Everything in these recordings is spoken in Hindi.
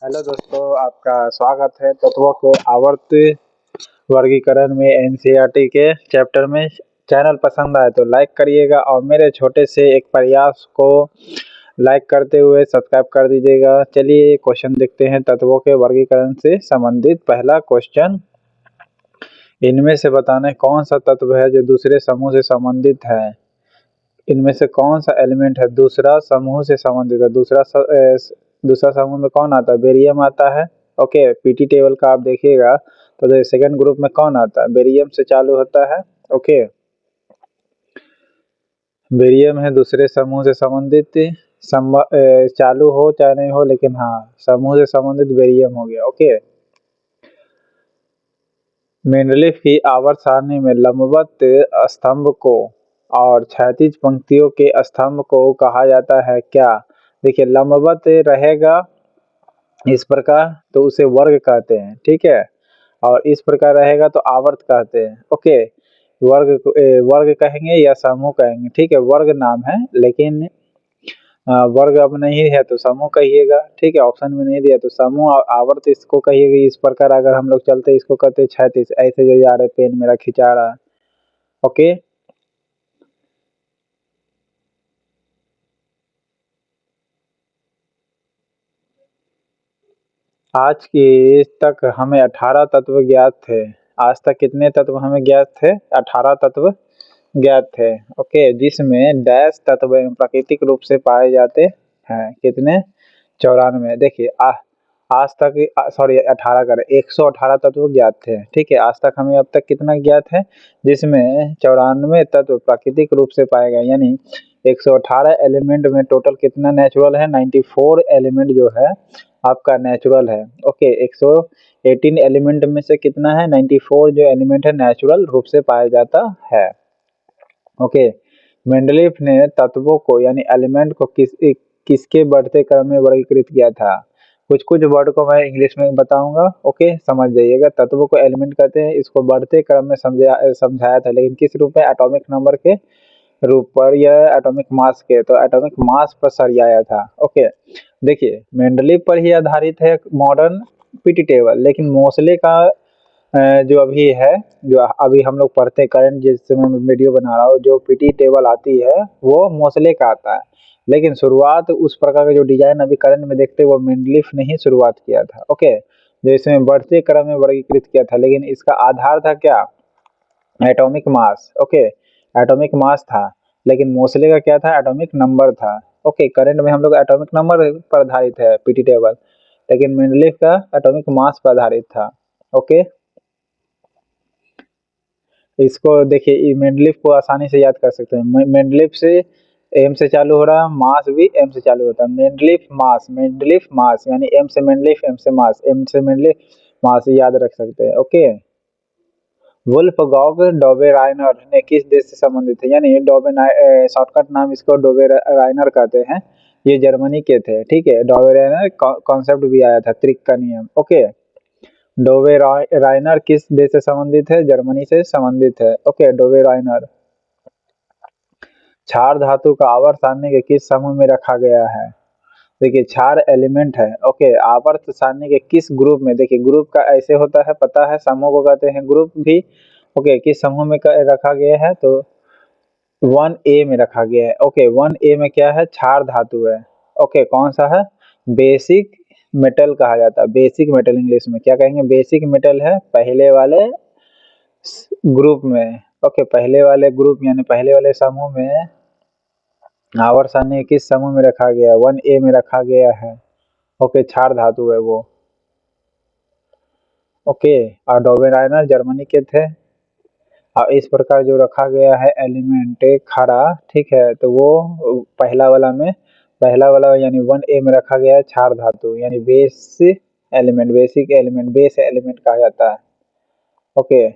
हेलो दोस्तों, आपका स्वागत है तत्वों के आवर्त वर्गीकरण में एनसीईआरटी के चैप्टर में। चैनल पसंद आए तो लाइक करिएगा और मेरे छोटे से एक प्रयास को लाइक करते हुए सब्सक्राइब कर दीजिएगा। चलिए क्वेश्चन देखते हैं। तत्वों के वर्गीकरण से संबंधित पहला क्वेश्चन, इनमें से बताना कौन सा तत्व है जो दूसरे समूह से संबंधित है। इनमें से कौन सा एलिमेंट है दूसरा समूह से संबंधित है। दूसरा समूह में कौन आता है? बेरियम आता है। ओके, पीटी टेबल का आप देखिएगा तो सेकंड ग्रुप में कौन आता है? बेरियम से चालू होता है। ओके, बेरियम है दूसरे समूह से संबंधित। चालू हो चाहे नहीं हो, लेकिन हाँ, समूह से संबंधित बेरियम हो गया। ओके, मेंडलीफ की आवर्त सारणी में लंबवत स्तंभ को और क्षैतिज पंक्तियों के स्तंभ को कहा जाता है क्या? देखिए, लंबवत रहेगा इस प्रकार तो उसे वर्ग कहते हैं, ठीक है। और इस प्रकार रहेगा तो आवर्त कहते हैं। ओके, वर्ग कहेंगे या समूह कहेंगे, ठीक है। वर्ग नाम है, लेकिन वर्ग अब नहीं है तो समूह कहिएगा, ठीक है। ऑप्शन में नहीं दिया तो समूह और आवर्त इसको कहिएगा। इस प्रकार अगर हम लोग चलते इसको कहते हैं क्षैतिज, ऐसे जो जा रहे पेन मेरा खिंचा रहा है। ओके, आज की तक हमें 18 तत्व ज्ञात थे। आज तक कितने तत्व हमें ज्ञात थे? 18 तत्व ज्ञात थे। ओके, जिसमें डैश तत्व प्राकृतिक रूप से पाए जाते हैं। कितने? 94। देखिए, आज तक, सॉरी 18 कर 118 तत्व ज्ञात थे, ठीक है। आज तक हमें अब तक कितना ज्ञात है? जिसमें 94 तत्व प्राकृतिक रूप से पाए गए, यानी 118 एलिमेंट में टोटल कितना नेचुरल है? 94 एलिमेंट जो है आपका नेचुरल है। ओके, 118 एलिमेंट में से कितना है? 94 जो एलिमेंट है नेचुरल रूप से पाया जाता है। ओके, मेंडलीफ ने तत्वों को यानी एलिमेंट को किसके बढ़ते क्रम में वर्गीकृत किया था? कुछ कुछ वर्ड को मैं इंग्लिश में बताऊंगा, ओके, समझ जाइएगा। तत्वों को एलिमेंट कहते हैं, इसको बढ़ते क्रम में समझाया था, लेकिन किस रूप में? एटॉमिक नंबर के रूप पर या एटॉमिक मास के, तो एटॉमिक मास पर सरियाया था। ओके, देखिए, मेंडलीफ पर ही आधारित है मॉडर्न पीटी टेबल, लेकिन मोस्ले का जो अभी है, जो अभी हम लोग पढ़ते हैं करंट, जिस समय मैं वीडियो बना रहा हूँ, जो पीटी टेबल आती है वो मोस्ले का आता है। लेकिन शुरुआत उस प्रकार का जो डिजाइन अभी करंट में देखते हैं वो मेंडलीफ ने ही शुरुआत किया था। ओके, जो इसमें बढ़ते क्रम में वर्गीकृत किया था, लेकिन इसका आधार था क्या? Atomic mass. Okay, atomic mass था, लेकिन मोस्ले का क्या था? एटॉमिक नंबर था। ओके, करंट में हम लोग एटॉमिक नंबर पर आधारित है पीटी टेबल, लेकिन मेंडलीफ का एटॉमिक मास पर आधारित था। ओके, इसको देखिए, मेंडलीफ को आसानी से याद कर सकते हैं। मेंडलीफ से एम से चालू हो रहा है, मास भी एम से चालू होता है। मेंडलीफ मास यानी एम से मेंडलीफ, एम से मास, एम से मेंडलीफ, मास याद रख सकते हैं। ओके, वुल्फगांग डोबेराइनर ने किस देश से संबंधित है? यानी शॉर्टकट नाम इसको डोबेराइनर कहते हैं। ये जर्मनी के थे, ठीक है। डोबेराइनर कॉन्सेप्ट भी आया था, त्रिक का नियम। ओके, डोवे राइनर किस देश से संबंधित है? जर्मनी से संबंधित है। Okay, Dobereiner. क्षार धातु का आवर्त सारणी के किस समूह में रखा गया है? देखिए, क्षार एलिमेंट है। ओके, आवर्त सारणी के किस ग्रुप में? देखिए, ग्रुप का ऐसे होता है, पता है, समूह को कहते हैं ग्रुप भी। ओके, किस समूह में रखा गया है? तो 1A में रखा गया है। ओके, 1A में क्या है? क्षार धातु है। ओके, कौन सा है? बेसिक मेटल कहा जाता है। बेसिक मेटल इंग्लिश में क्या कहेंगे? बेसिक मेटल है पहले वाले ग्रुप में। ओके, पहले वाले ग्रुप यानी पहले वाले समूह में आवर्त सारणी किस समूह में रखा गया है? 1A में रखा गया है। ओके, क्षार धातु है वो। ओके, और डोबेराइनर जर्मनी के थे। और इस प्रकार जो रखा गया है एलिमेंट खरा, ठीक है, तो वो पहला वाला यानी 1A में रखा गया है क्षार धातु, यानी बेसिक एलिमेंट, बेस एलिमेंट कहा जाता है। ओके,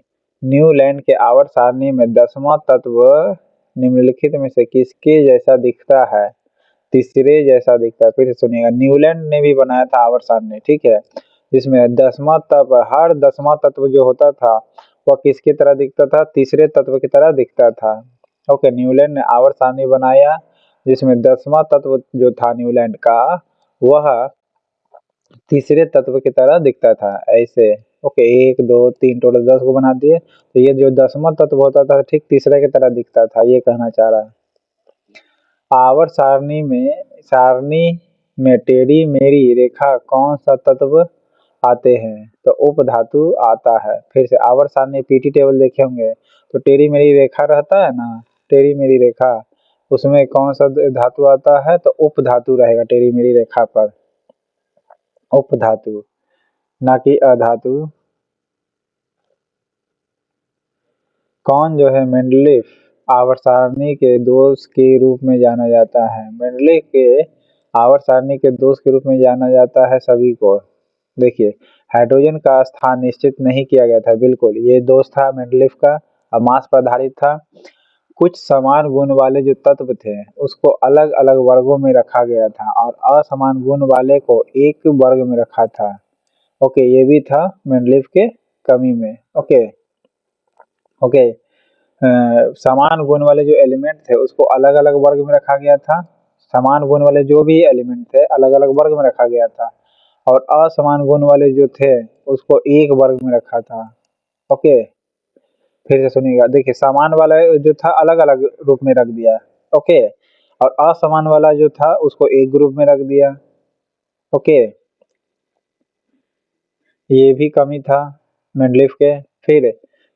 न्यूलैंड के आवर्त सारणी में 10वां तत्व निम्नलिखित में से किसके जैसा दिखता है? तीसरे जैसा दिखता है। फिर से सुनिएगा, न्यूलैंड ने भी बनाया था आवर्त सारणी, ठीक है, जिसमें 10वां तत्व, हर 10वां तत्व जो होता था वह किसकी तरह दिखता था? तीसरे तत्व की तरह दिखता था। ओके, न्यूलैंड ने आवर्त सारणी बनाया जिसमें 10वां तत्व जो था न्यूलैंड का, वह तीसरे तत्व की तरह दिखता था ऐसे। ओके, 1 2 3 टोटल 10 को बना दिए, तो ये जो 10वां तत्व होता था ठीक तीसरे की तरह दिखता था, ये कहना चाह रहा है। आवर्त सारणी में टेढ़ी मेढ़ी रेखा कौन सा तत्व आते हैं? तो उपधातु आता है। फिर से आवर्त सारणी पीटी टेबल देखे होंगे, तो टेढ़ी मेढ़ी रेखा रहता है ना, टेढ़ी मेढ़ी रेखा, उसमें कौन सा धातु आता है? तो उपधातु रहेगा टेढ़ी मेढ़ी रेखा पर, उपधातु, ना कि अधातु। कौन जो है मेंडलीफ आवर्त सारणी के दोष के रूप में जाना जाता है? मेंडलीफ के आवर्त सारणी के दोष के रूप में जाना जाता है सभी को। देखिए, हाइड्रोजन का स्थान निश्चित नहीं किया गया था, बिल्कुल ये दोष था मेंडलीफ का, और मास पर आधारित था। कुछ समान गुण वाले जो तत्व थे उसको अलग अलग वर्गों में रखा गया था, और असमान गुण वाले को एक वर्ग में रखा था। ओके, ये भी था मेंडलीफ के कमी में। ओके ओके, समान गुण वाले जो एलिमेंट थे उसको अलग अलग वर्ग में रखा गया था। समान गुण वाले जो भी एलिमेंट थे अलग अलग वर्ग में रखा गया था, और असमान गुण वाले जो थे उसको एक वर्ग में रखा था। ओके, फिर से सुनिएगा, देखिए समान वाला जो था अलग अलग रूप में रख दिया। ओके, और असमान वाला जो था उसको एक ग्रुप में रख दिया। ओके, ये भी कमी था मेंडलीफ के। फिर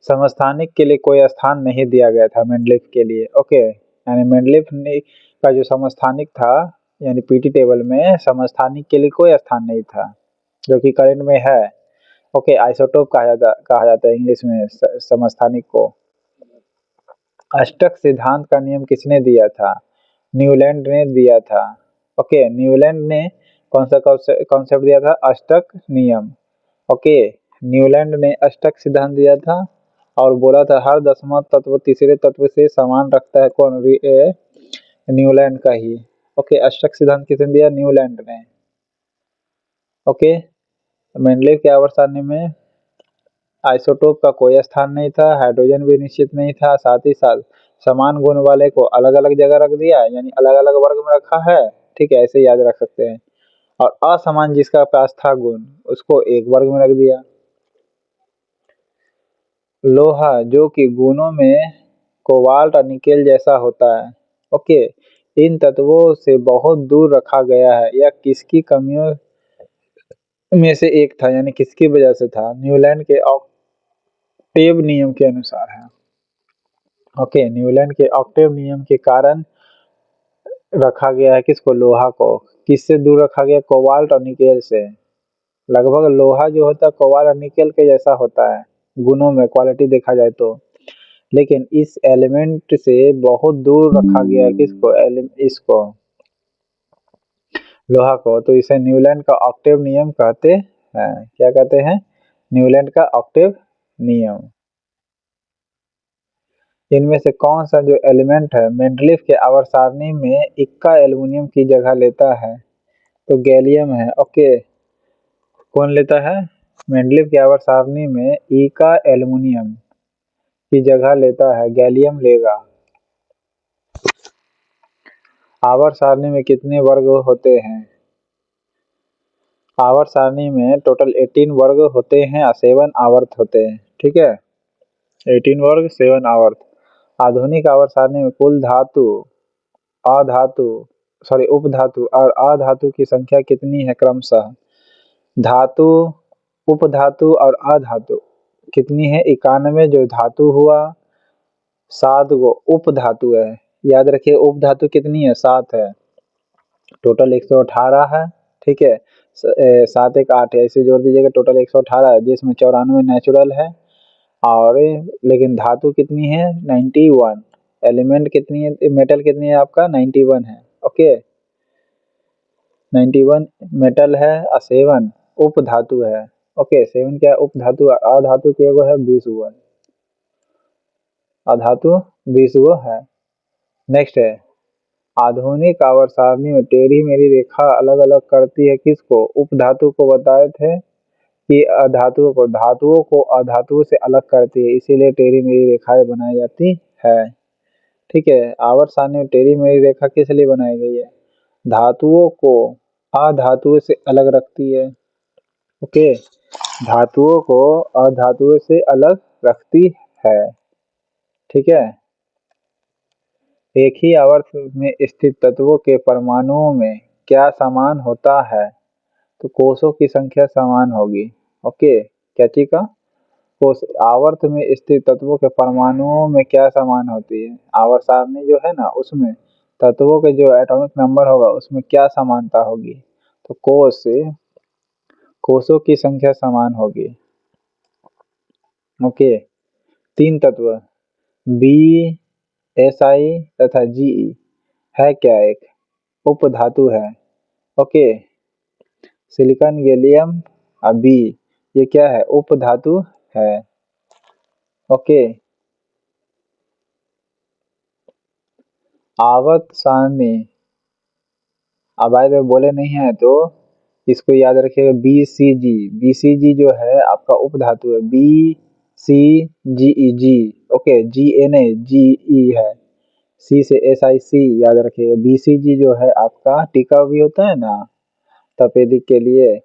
समस्थानिक के लिए कोई स्थान नहीं दिया गया था मेंडलीफ के लिए। ओके, यानी मेंडलीफ ने का जो समस्थानिक था, यानी पीटी टेबल में समस्थानिक के लिए कोई स्थान नहीं था, जो कि करंट में है। ओके, आइसोटोप कहा जाता है इंग्लिश में समस्थानिक को। अष्टक सिद्धांत का नियम किसने दिया था? न्यूलैंड ने दिया था। ओके, न्यूलैंड ने कौन सा कॉन्सेप्ट दिया था? अष्टक नियम। ओके, न्यूलैंड ने अष्टक सिद्धांत दिया था, और बोला था हर 10वां तत्व तीसरे तत्व से समान रखता है। कौन? न्यूलैंड का ही। ओके, अष्टक सिद्धांत किसने दिया? न्यूलैंड ने। ओके, मेंडलीफ के आवर्त सारणी में आइसोटोप का कोई स्थान नहीं था, हाइड्रोजन भी निश्चित नहीं था, साथ ही साथ समान गुण वाले को अलग अलग जगह रख दिया, यानी अलग अलग वर्ग में रखा है। ठीक है, ऐसे याद रख सकते हैं। और असमान जिसका पास था गुण उसको एक वर्ग में रख दिया। लोहा जो कि गुणों में कोबाल्ट और निकेल जैसा होता है, ओके, इन तत्वों से बहुत दूर रखा गया है, यह किसकी कमियों में से एक था, यानी किसकी वजह से था? न्यूलैंड के ऑक्टेव नियम के अनुसार है। ओके, न्यूलैंड के ऑक्टेव नियम के कारण रखा गया है किसको? लोहा को। किससे दूर रखा गया? कोबाल्ट और निकेल से। लगभग लोहा जो होता है कोबाल्ट और निकेल के जैसा होता है गुणों में, क्वालिटी देखा जाए तो, लेकिन इस एलिमेंट से बहुत दूर रखा गया है किसको? इसको, लोहा को। तो इसे न्यूलैंड का ऑक्टेव नियम कहते हैं। क्या कहते हैं? न्यूलैंड का ऑक्टेव नियम। इनमें से कौन सा जो एलिमेंट है मेंडलीफ के आवर्त सारणी में इक्का एल्युमिनियम की जगह लेता है? तो गैलियम है। ओके, कौन लेता है? मेंडलीफ के आवर्त सारणी में इक्का एल्युमिनियम की जगह लेता है, गैलियम लेगा। आवर्त सारणी में कितने वर्ग होते हैं? आवर्त सारणी में टोटल 18 वर्ग होते हैं और 7 आवर्त होते हैं। ठीक है, 18 वर्ग 7 आवर्त। आधुनिक आवर्त सारणी में कुल धातु अधातु उपधातु और अधातु की संख्या कितनी है क्रमशः? धातु, उपधातु और अधातु कितनी है? 91 जो धातु हुआ, 7 गो उपधातु है। याद रखिए, उपधातु कितनी है? 7 है। टोटल 118 है। ठीक है, 7 1 8 है, ऐसे जोड़ दीजिएगा, टोटल 118 है, जिसमें 94 नेचुरल है। और लेकिन धातु कितनी है? 91। एलिमेंट कितनी है? मेटल कितनी है आपका? 91 है। ओके, 91 मेटल है और 7 उपधातु है। ओके, 7 क्या है? उपधातु। अधातु के एगो है 20 गो, अधातु 20 गो है। नेक्स्ट है, आधुनिक आवर्त सारणी में टेढ़ी मेढ़ी रेखा अलग अलग करती है किसको? उपधातु को बताए थे कि धातुओं को अधातुओं से अलग करती है, इसीलिए टेढ़ी मेढ़ी रेखाएं बनाई जाती है। ठीक है, आवर्त सारणी में टेढ़ी मेढ़ी रेखा किस लिए बनाई गई है? धातुओं को अधातुओं से अलग रखती है। ओके, धातुओं को अधातुओं से अलग रखती है। ठीक है, एक ही आवर्त में स्थित तत्वों के परमाणुओं में क्या समान होता है? तो कोषों की संख्या समान होगी। ओके, क्या चीज का? कोष। आवर्त में स्थित तत्वों के परमाणुओं में क्या समान होती है? आवर्त सारणी जो है ना, उसमें तत्वों के जो एटॉमिक नंबर होगा उसमें क्या समानता होगी? तो कोषों की संख्या समान होगी। ओके, तीन तत्व बी, एस आई तथा जीई है क्या? एक उपधातु है। ओके, सिलिकॉन, गैलियम और बी, ये क्या है? उपधातु है। ओके, आवर्त सारणी अब आए तो बोले नहीं है तो इसको याद रखिएगा। बीसीजी जो है आपका उपधातु है। BCGEG। ओके, GNAGE है। सी से SiC याद रखिएगा। BCG जो है आपका टीका भी होता है ना तपेदिक के लिए,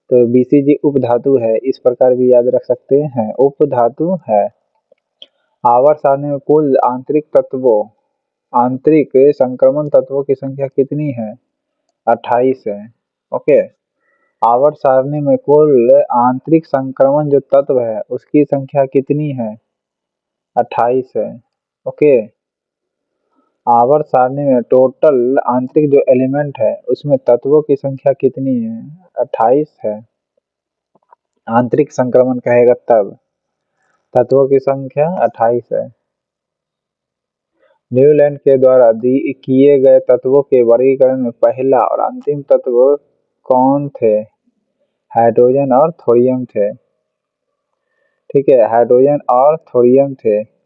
तो BCG उपधातु है, इस प्रकार भी याद रख सकते हैं, उपधातु है। आवर्त सारणी में कुल आंतरिक संक्रमण तत्वों की संख्या कितनी है? 28 है। ओके, आवर्त सारणी में कुल आंतरिक संक्रमण जो तत्व है उसकी संख्या कितनी है? 28 है। ओके, आवर्त सारणी में टोटल आंतरिक जो एलिमेंट है उसमें तत्वों की संख्या कितनी है? 28 है। आंतरिक संक्रमण कहेगा तब तत्वों की संख्या 28 है। न्यूलैंड के द्वारा किए गए तत्वों के वर्गीकरण में पहला और अंतिम तत्व कौन थे? हाइड्रोजन और थोरियम थे। ठीक है, हाइड्रोजन और थोरियम थे।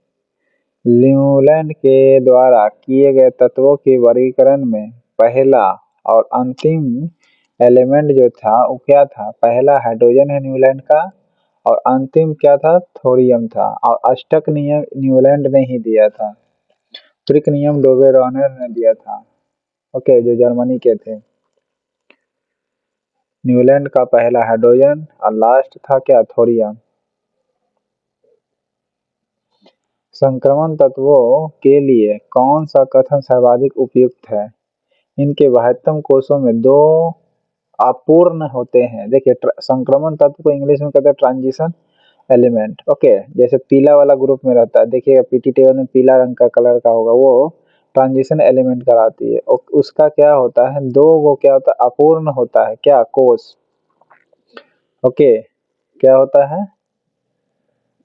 न्यूलैंड के द्वारा किए गए तत्वों के वर्गीकरण में पहला और अंतिम एलिमेंट जो था वो क्या था? पहला हाइड्रोजन है न्यूलैंड का, और अंतिम क्या था? थोरियम था। और अष्टक नियम न्यूलैंड ने ही दिया था। त्रिक नियम डोबेरेनर ने दिया था। ओके, जो जर्मनी के थे। न्यूलैंड का पहला हाइड्रोजन और लास्ट था क्या? थोरियम। संक्रमण तत्वों के लिए कौन सा कथन सर्वाधिक उपयुक्त है? इनके बाह्यतम कोषों में दो अपूर्ण होते हैं। देखिए, संक्रमण तत्व को इंग्लिश में कहते हैं ट्रांजिशन एलिमेंट। ओके, जैसे पीला वाला ग्रुप में रहता है, देखिएगा पीटी टेबल में पीला रंग का कलर का होगा, वो ट्रांजिशन एलिमेंट कराती है। और उसका क्या होता है? दो वो क्या होता है? अपूर्ण होता है। क्या? कोष। ओके, क्या होता है?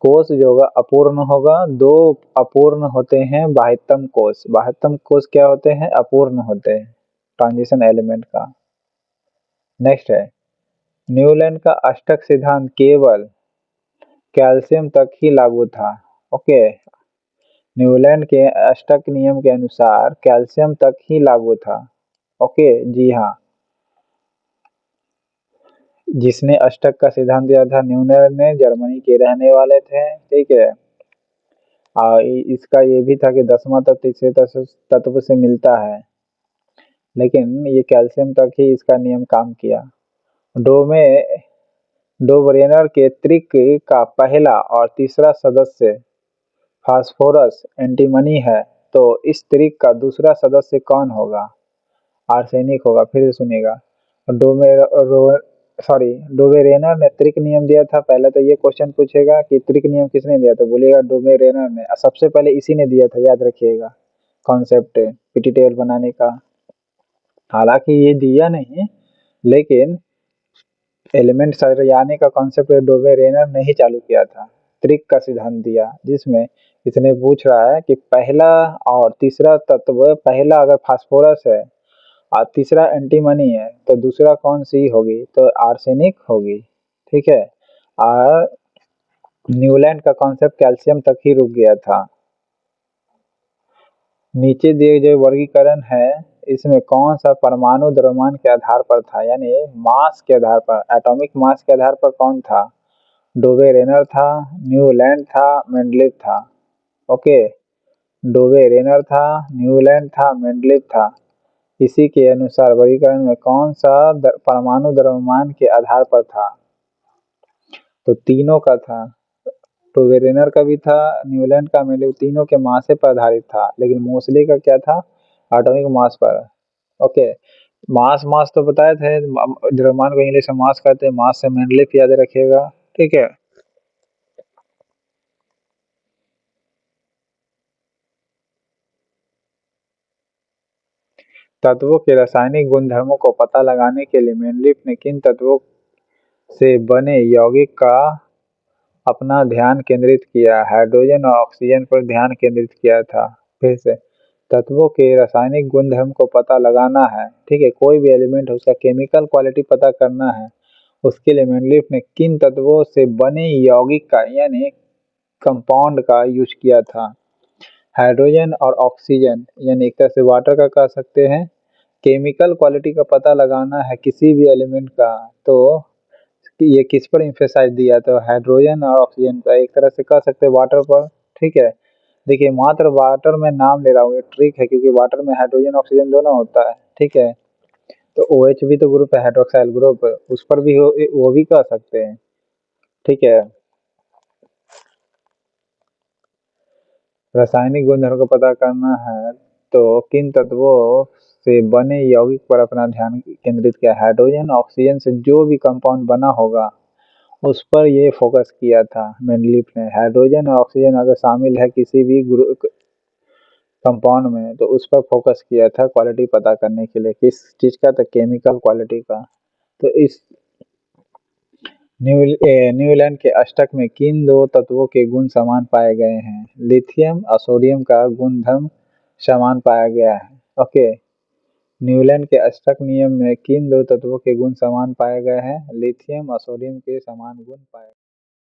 कोष जो होगा अपूर्ण होगा। दो अपूर्ण होते हैं बाह्यतम कोष। बाह्यतम कोष क्या होते हैं? अपूर्ण होते हैं ट्रांजिशन एलिमेंट का। नेक्स्ट है, न्यूलैंड का अष्टक सिद्धांत केवल कैल्शियम तक ही लागू था। ओके, न्यूलैंड के अष्टक नियम के अनुसार कैल्शियम तक ही लागू था। ओके, जी हाँ, जिसने अष्टक का सिद्धांत दिया था न्यूलैंड ने, जर्मनी के रहने वाले थे। ठीक है, इसका ये भी था कि 10वां तत्व तीसरे तत्व से मिलता है, लेकिन ये कैल्शियम तक ही इसका नियम काम किया। डोमे डोबरेनर के त्रिक का पहला और तीसरा सदस्य फास्फोरस एंटीमनी है, तो इस त्रिक का दूसरा सदस्य कौन होगा? आर्सेनिक होगा। फिर से सुनिएगा। डोमे सॉरी, डोबेरेनर ने त्रिक नियम दिया था। पहले तो ये क्वेश्चन पूछेगा कि त्रिक नियम किसने दिया, तो बोलिएगा डोबेरेनर ने। सबसे पहले इसी ने दिया था, याद रखिएगा कॉन्सेप्ट पीटी टेबल बनाने का। हालांकि ये दिया नहीं, लेकिन एलिमेंट सरियाने का कॉन्सेप्ट डोबेरेनर ने ही चालू किया था। त्रिक का सिद्धांत दिया, जिसमें इसने पूछ रहा है कि पहला और तीसरा तत्व, पहला अगर फास्फोरस है और तीसरा एंटीमनी है, तो दूसरा कौन सी होगी? तो आर्सेनिक होगी। ठीक है, और न्यूलैंड का कॉन्सेप्ट कैल्शियम तक ही रुक गया था। नीचे दिए जो वर्गीकरण है, इसमें कौन सा परमाणु द्रव्यमान के आधार पर था? यानी मास के आधार पर, एटॉमिक मास के आधार पर कौन था? डोबेरेनर था, न्यूलैंड था, मेंडलीव था। ओके, डोबेरेनर था, न्यूलैंड था, मेंडलीव था। इसी के अनुसार वर्गीकरण में कौन सा परमाणु द्रव्यमान के आधार पर था? तो तीनों का था, तो वेरेनर का भी था, न्यूलैंड का, मेरे तीनों के मास पर आधारित था, लेकिन मोस्टली का क्या था, एटॉमिक मास पर। ओके, मास मास तो बताए थे, द्रव्यमान को इंग्लिश में मास कहते हैं, मास से मेनलिफ याद रखिएगा, ठीक है। तत्वों के रासायनिक गुणधर्मों को पता लगाने के लिए मेनलिफ ने किन तत्वों से बने यौगिक का अपना ध्यान केंद्रित किया? हाइड्रोजन और ऑक्सीजन पर ध्यान केंद्रित किया था। फिर से, तत्वों के रासायनिक गुणधर्म को पता लगाना है, ठीक है, कोई भी एलिमेंट है उसका केमिकल क्वालिटी पता करना है, उसके लिए मेनलिफ ने किन तत्वों से बने यौगिक का यानी कंपाउंड का यूज किया था? हाइड्रोजन और ऑक्सीजन, यानी एक तरह से वाटर का कह सकते हैं। केमिकल क्वालिटी का पता लगाना है किसी भी एलिमेंट का, तो ये किस पर इम्फेसाइज दिया? तो हाइड्रोजन और ऑक्सीजन पर, एक तरह से कह सकते हैं वाटर पर, ठीक है। देखिए, मात्र वाटर में नाम ले रहा हूँ, ये ट्रिक है, क्योंकि वाटर में हाइड्रोजन ऑक्सीजन दोनों होता है, ठीक है। तो OH भी तो ग्रुप है, हाइड्रोक्साइल ग्रुप, उस पर भी वो भी कह सकते हैं, ठीक है। रासायनिक गुणधर्म को पता करना है तो किन तत्वों से बने यौगिक पर अपना ध्यान केंद्रित किया? हाइड्रोजन ऑक्सीजन से जो भी कंपाउंड बना होगा उस पर ये फोकस किया था मेनलिफ ने। हाइड्रोजन और ऑक्सीजन अगर शामिल है किसी भी ग्रुप कंपाउंड में तो उस पर फोकस किया था क्वालिटी पता करने के लिए, किस चीज का? तो केमिकल क्वालिटी का। तो इस न्यूजीलैंड के अष्टक में किन दो तत्वों के गुण समान पाए गए हैं? लिथियम और सोडियम का गुणधर्म समान पाया गया है। ओके, न्यूजीलैंड के अष्टक नियम में किन दो तत्वों के गुण समान पाए गए हैं? लिथियम और सोडियम के समान गुण पाए